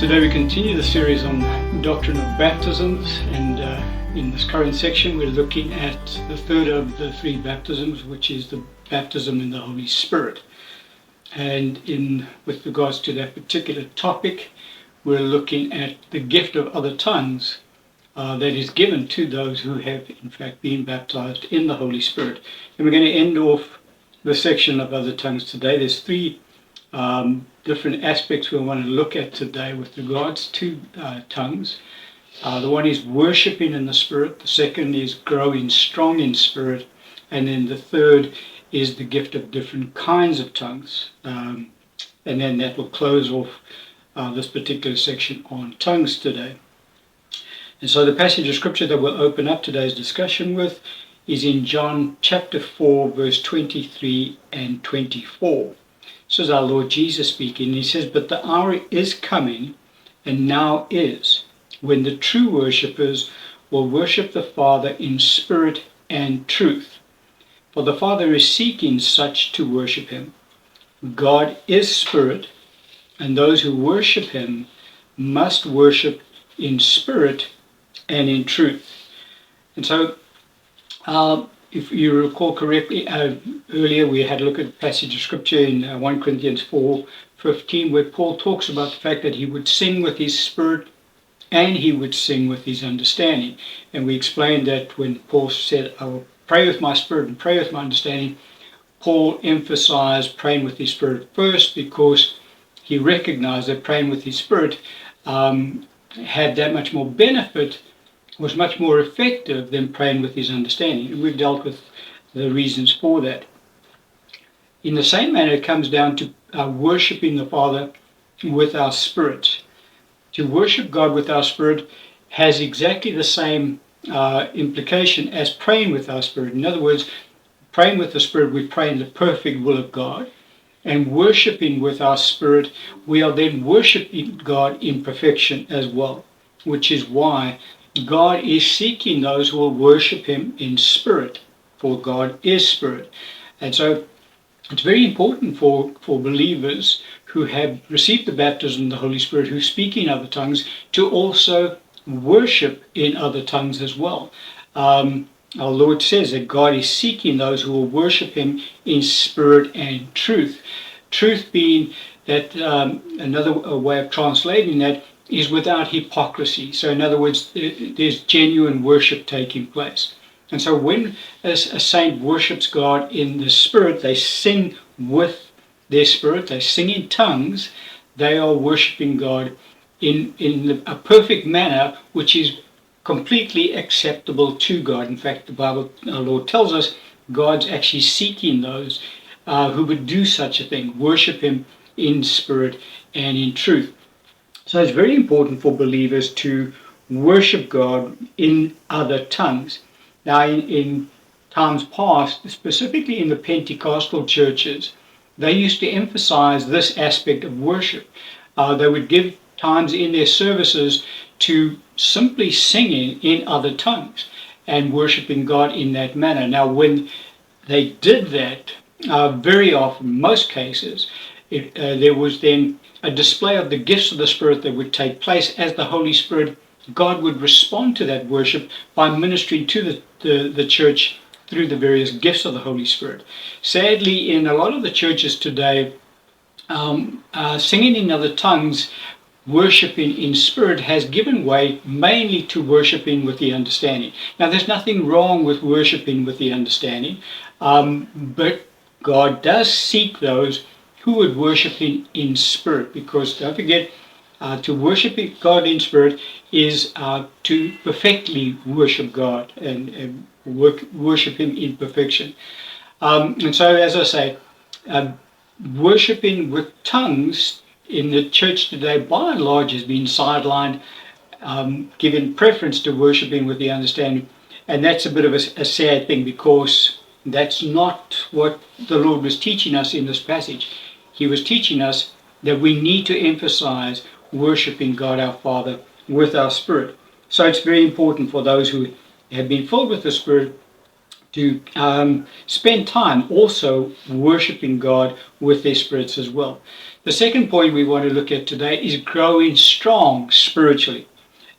Today we continue the series on doctrine of baptisms, and in this current section we're looking at the third of the three baptisms, which is the baptism in the Holy Spirit. And with regards to that particular topic, we're looking at the gift of other tongues that is given to those who have in fact been baptized in the Holy Spirit. And we're going to end off the section of other tongues today. There's three different aspects we want to look at today with regards to tongues. The one is worshiping in the Spirit, the second is growing strong in Spirit, and then the third is the gift of different kinds of tongues. And then that will close off this particular section on tongues today. And so the passage of scripture that we'll open up today's discussion with is in John chapter 4, verse 23 and 24. This is our Lord Jesus speaking. He says, "But the hour is coming, and now is, when the true worshippers will worship the Father in spirit and truth. For the Father is seeking such to worship him. God is spirit, and those who worship him must worship in spirit and in truth." And so, if you recall correctly, earlier we had a look at a passage of scripture in 1 Corinthians 4:15, where Paul talks about the fact that he would sing with his spirit and he would sing with his understanding. And we explained that when Paul said, "I will pray with my spirit and pray with my understanding," Paul emphasized praying with his spirit first, because he recognized that praying with his spirit had that much more benefit, was much more effective than praying with his understanding. And we've dealt with the reasons for that. In the same manner, it comes down to worshiping the Father with our spirit. To worship God with our spirit has exactly the same implication as praying with our spirit. In other words, praying with the Spirit, we pray in the perfect will of God. And worshiping with our spirit, we are then worshiping God in perfection as well, which is why God is seeking those who will worship him in spirit, for God is spirit. And so it's very important for believers who have received the baptism of the Holy Spirit, who speak in other tongues, to also worship in other tongues as well. Our Lord says that God is seeking those who will worship him in spirit and truth. Truth being that another way of translating that is without hypocrisy. So in other words, there's genuine worship taking place. And so when a saint worships God in the Spirit, they sing with their spirit, they sing in tongues, they are worshiping God in a perfect manner, which is completely acceptable to God. In fact, the Bible, our Lord tells us, God's actually seeking those who would do such a thing, worship him in spirit and in truth. So it's very important for believers to worship God in other tongues. Now, in times past, specifically in the Pentecostal churches, they used to emphasize this aspect of worship. They would give times in their services to simply singing in other tongues and worshiping God in that manner. Now, when they did that, very often, most cases, there was then a display of the gifts of the Spirit that would take place as the Holy Spirit, God would respond to that worship by ministering to the church through the various gifts of the Holy Spirit. Sadly, in a lot of the churches today, singing in other tongues, worshiping in spirit, has given way mainly to worshiping with the understanding. Now, there's nothing wrong with worshiping with the understanding, but God does seek those who would worship him in spirit, because don't forget, to worship God in spirit is to perfectly worship God and worship him in perfection. And so, as I say, worshiping with tongues in the church today, by and large, has been sidelined, given preference to worshiping with the understanding. And that's a bit of a sad thing, because that's not what the Lord was teaching us in this passage. He was teaching us that we need to emphasize worshiping God our Father with our spirit. So it's very important for those who have been filled with the Spirit to spend time also worshiping God with their spirits as well. The second point we want to look at today is growing strong spiritually.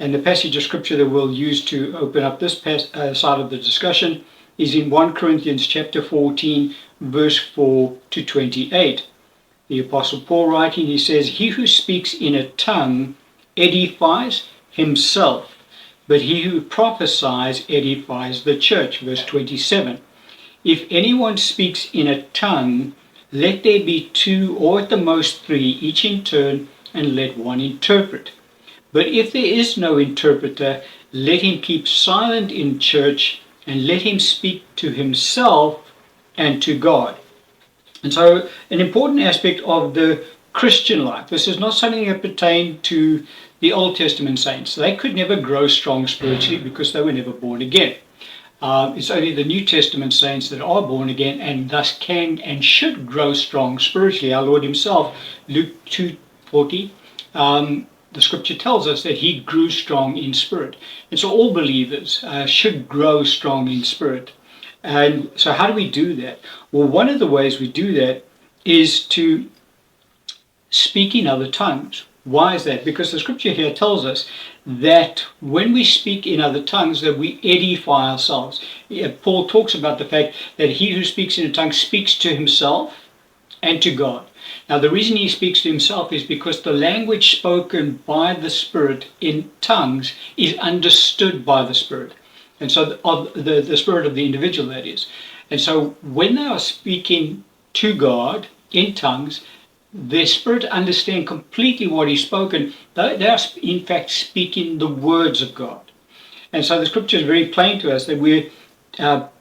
And the passage of scripture that we'll use to open up this side of the discussion is in 1 Corinthians chapter 14, verse 4 to 28. The Apostle Paul writing, he says, "He who speaks in a tongue edifies himself, but he who prophesies edifies the church." Verse 27. "If anyone speaks in a tongue, let there be two or at the most three, each in turn, and let one interpret. But if there is no interpreter, let him keep silent in church, and let him speak to himself and to God." And so an important aspect of the Christian life, this is not something that pertained to the Old Testament saints. They could never grow strong spiritually because they were never born again. It's only the New Testament saints that are born again and thus can and should grow strong spiritually. Our Lord himself, Luke 2:40, the scripture tells us that he grew strong in spirit. And so all believers should grow strong in spirit. And so how do we do that? Well, one of the ways we do that is to speak in other tongues. Why is that? Because the scripture here tells us that when we speak in other tongues, that we edify ourselves. Paul talks about the fact that he who speaks in a tongue speaks to himself and to God. Now, the reason he speaks to himself is because the language spoken by the Spirit in tongues is understood by the Spirit. And so the spirit of the individual, that is. And so when they are speaking to God in tongues, their spirit understand completely what is spoken. They are in fact speaking the words of God. And so the scripture is very plain to us that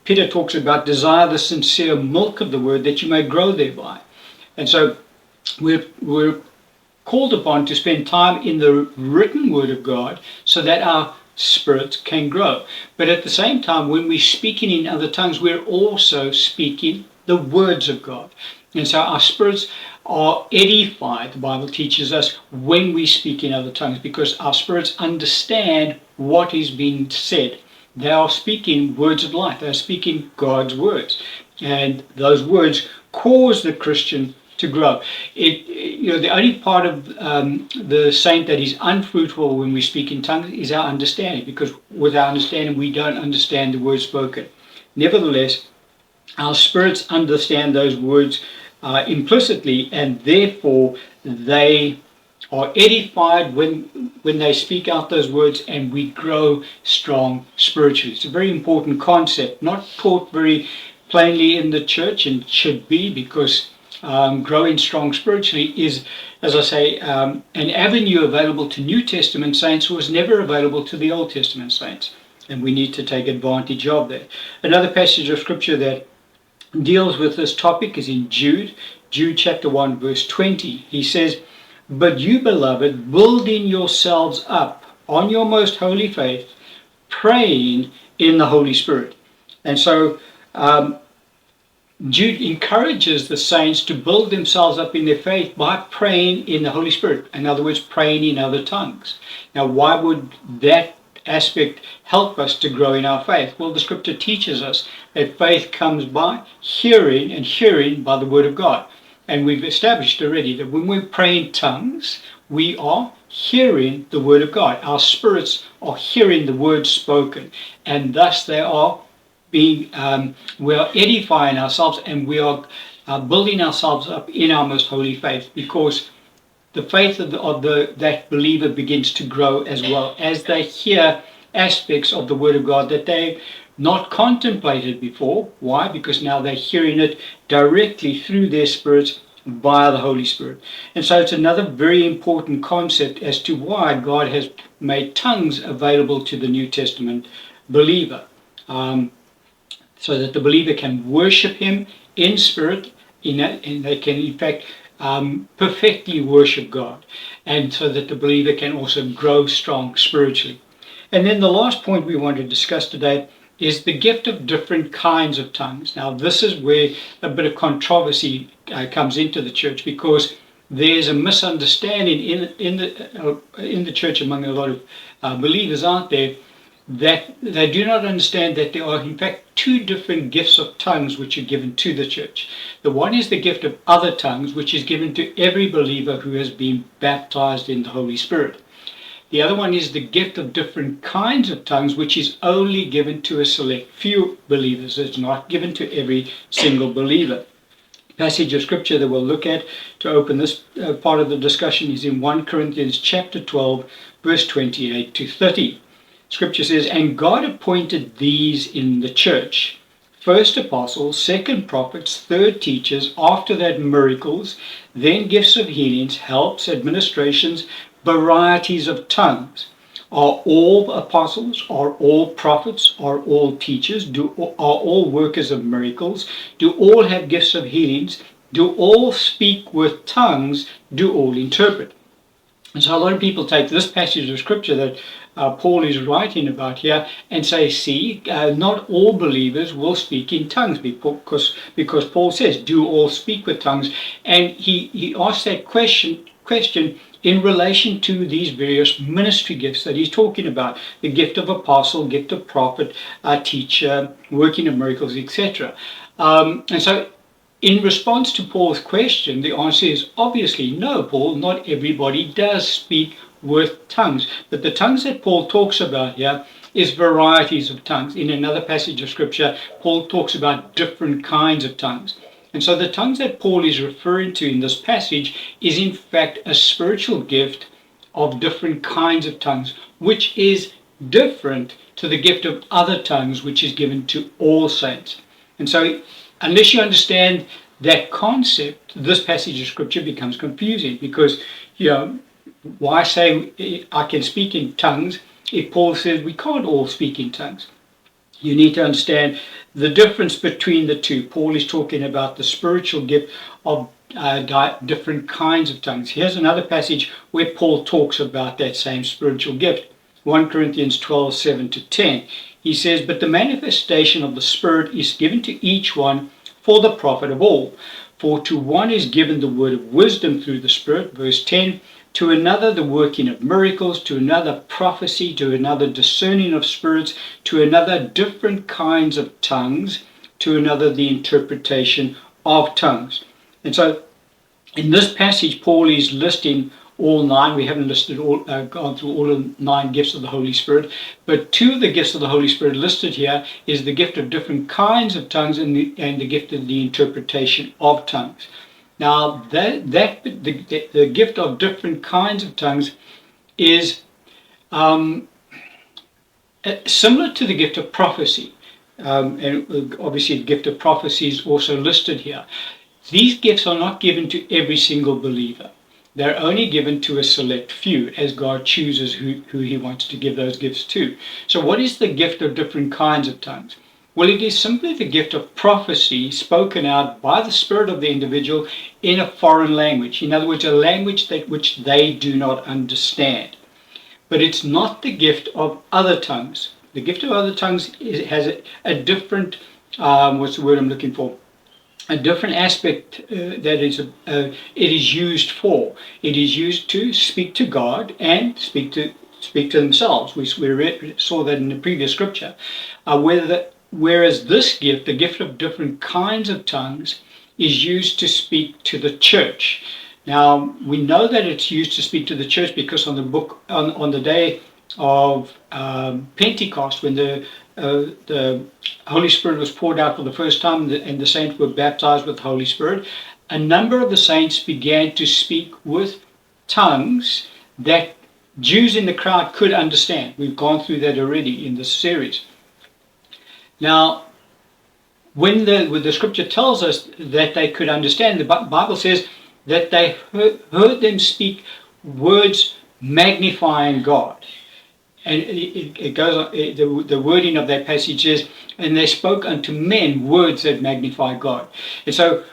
Peter talks about desire the sincere milk of the word that you may grow thereby. And so we're called upon to spend time in the written word of God so that our spirit can grow. But at the same time, when we're speaking in other tongues, we're also speaking the words of God. And so our spirits are edified, the Bible teaches us, when we speak in other tongues, because our spirits understand what is being said. They are speaking words of life. They are speaking God's words. And those words cause the Christian to grow. The only part of the saint that is unfruitful when we speak in tongues is our understanding, because with our understanding we don't understand the words spoken. Nevertheless, our spirits understand those words implicitly, and therefore they are edified when they speak out those words, and we grow strong spiritually. It's a very important concept, not taught very plainly in the church, and should be, because growing strong spiritually is, as I say, an avenue available to New Testament saints who was never available to the Old Testament saints, and we need to take advantage of that. Another passage of scripture that deals with this topic is in Jude chapter 1 verse 20. He says, "But you, beloved, building yourselves up on your most holy faith, praying in the Holy Spirit." And so Jude encourages the saints to build themselves up in their faith by praying in the Holy Spirit. In other words, praying in other tongues. Now, why would that aspect help us to grow in our faith? Well, the scripture teaches us that faith comes by hearing, and hearing by the word of God. And we've established already that when we pray in tongues, we are hearing the word of God. Our spirits are hearing the words spoken, and thus they are we are edifying ourselves, and we are building ourselves up in our most holy faith, because the faith of that believer begins to grow as well as they hear aspects of the Word of God that they've not contemplated before. Why? Because now they're hearing it directly through their spirits via the Holy Spirit. And so it's another very important concept as to why God has made tongues available to the New Testament believer. So that the believer can worship him in spirit, and they can in fact perfectly worship God, and so that the believer can also grow strong spiritually. And then the last point we want to discuss today is the gift of different kinds of tongues. Now, this is where a bit of controversy comes into the church, because there's a misunderstanding in the church among a lot of believers, aren't there, that they do not understand that there are in fact two different gifts of tongues which are given to the church. The one is the gift of other tongues, which is given to every believer who has been baptized in the Holy Spirit. The other one is the gift of different kinds of tongues, which is only given to a select few believers. It's not given to every single believer. Passage of scripture that we'll look at to open this part of the discussion is in 1 Corinthians chapter 12, verse 28 to 30. Scripture says, "And God appointed these in the church, first apostles, second prophets, third teachers, after that miracles, then gifts of healings, helps, administrations, varieties of tongues. Are all apostles? Are all prophets? Are all teachers? Are all workers of miracles? Do all have gifts of healings? Do all speak with tongues? Do all interpret?" And so a lot of people take this passage of scripture that Paul is writing about here and say, see, not all believers will speak in tongues, because Paul says, do all speak with tongues. And he asks that question in relation to these various ministry gifts that he's talking about: the gift of apostle, gift of prophet, teacher, working of miracles, etc. And so in response to Paul's question, the answer is obviously no, Paul, not everybody does speak with tongues. But the tongues that Paul talks about here is varieties of tongues. In another passage of scripture, Paul talks about different kinds of tongues. And so the tongues that Paul is referring to in this passage is in fact a spiritual gift of different kinds of tongues, which is different to the gift of other tongues, which is given to all saints. And so unless you understand that concept, this passage of scripture becomes confusing, because, why say I can speak in tongues if Paul says we can't all speak in tongues? You need to understand the difference between the two. Paul is talking about the spiritual gift of different kinds of tongues. Here's another passage where Paul talks about that same spiritual gift. 1 Corinthians 12, 7 to 10. He says, "But the manifestation of the Spirit is given to each one for the profit of all. For to one is given the word of wisdom through the Spirit," verse 10, "to another the working of miracles, to another prophecy, to another discerning of spirits, to another different kinds of tongues, to another the interpretation of tongues." And so in this passage, Paul is listing all nine. We haven't gone through all of the 9 gifts of the Holy Spirit, but 2 of the gifts of the Holy Spirit listed here is the gift of different kinds of tongues and the gift of the interpretation of tongues. Now, the gift of different kinds of tongues is similar to the gift of prophecy, and obviously the gift of prophecy is also listed here. These gifts are not given to every single believer. They're only given to a select few, as God chooses who he wants to give those gifts to. So what is the gift of different kinds of tongues? Well, it is simply the gift of prophecy spoken out by the Spirit of the individual in a foreign language. In other words, a language which they do not understand. But it's not the gift of other tongues. The gift of other tongues has a different, what's the word I'm looking for? A different aspect that it is used for. It is used to speak to God and speak to themselves. We saw that in the previous scripture. Whereas this gift, the gift of different kinds of tongues, is used to speak to the church. Now, we know that it's used to speak to the church because on the day of Pentecost, when the Holy Spirit was poured out for the first time and the saints were baptized with the Holy Spirit, a number of the saints began to speak with tongues that Jews in the crowd could understand. We've gone through that already in this series. Now, when the scripture tells us that they could understand, the Bible says that they heard them speak words magnifying God. And it goes on, the wording of that passage is, "And they spoke unto men words that magnify God." And so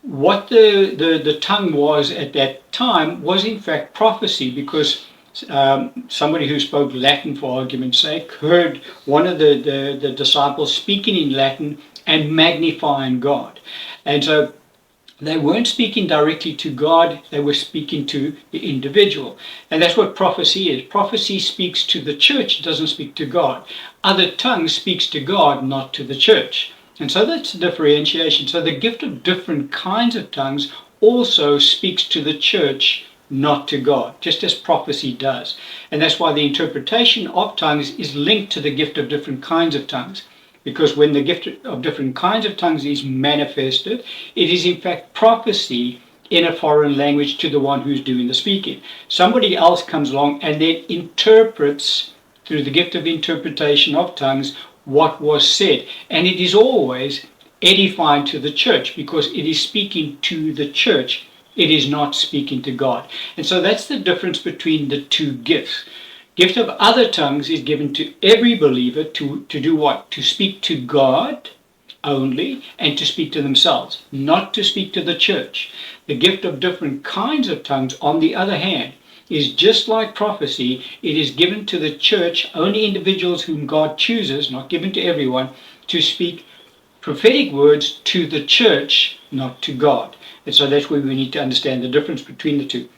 what the tongue was at that time was in fact prophecy, because somebody who spoke Latin, for argument's sake, heard one of the disciples speaking in Latin and magnifying God. And so They weren't speaking directly to God, they were speaking to the individual. And that's what prophecy is. Prophecy speaks to the church, it doesn't speak to God. Other tongues speaks to God, not to the church. And so that's the differentiation. So the gift of different kinds of tongues also speaks to the church, not to God, just as prophecy does. And that's why the interpretation of tongues is linked to the gift of different kinds of tongues. Because when the gift of different kinds of tongues is manifested, it is in fact prophecy in a foreign language to the one who's doing the speaking. Somebody else comes along and then interprets, through the gift of interpretation of tongues, what was said. And it is always edifying to the church because it is speaking to the church. It is not speaking to God. And so that's the difference between the two gifts. Gift of other tongues is given to every believer to do what? To speak to God only and to speak to themselves, not to speak to the church. The gift of different kinds of tongues, on the other hand, is just like prophecy. It is given to the church, only individuals whom God chooses, not given to everyone, to speak prophetic words to the church, not to God. And so that's where we need to understand the difference between the two.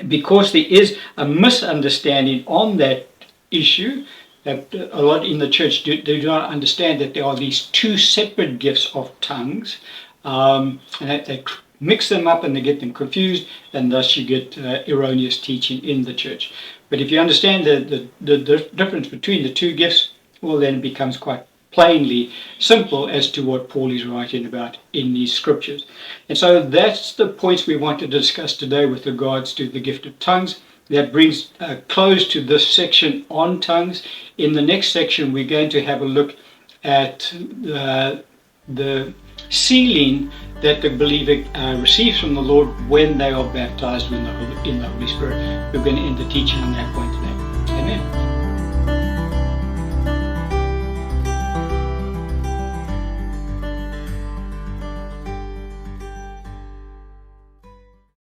Because there is a misunderstanding on that issue, that a lot in the church do not understand that there are these two separate gifts of tongues, and that they mix them up and they get them confused, and thus you get erroneous teaching in the church. But if you understand the difference between the two gifts, well, then it becomes quite plainly simple as to what Paul is writing about in these scriptures. And so that's the points we want to discuss today with regards to the gift of tongues. That brings a close to this section on tongues. In the next section, we're going to have a look at the sealing that the believer receives from the Lord when they are baptized in the Holy Spirit. We're going to end the teaching on that point.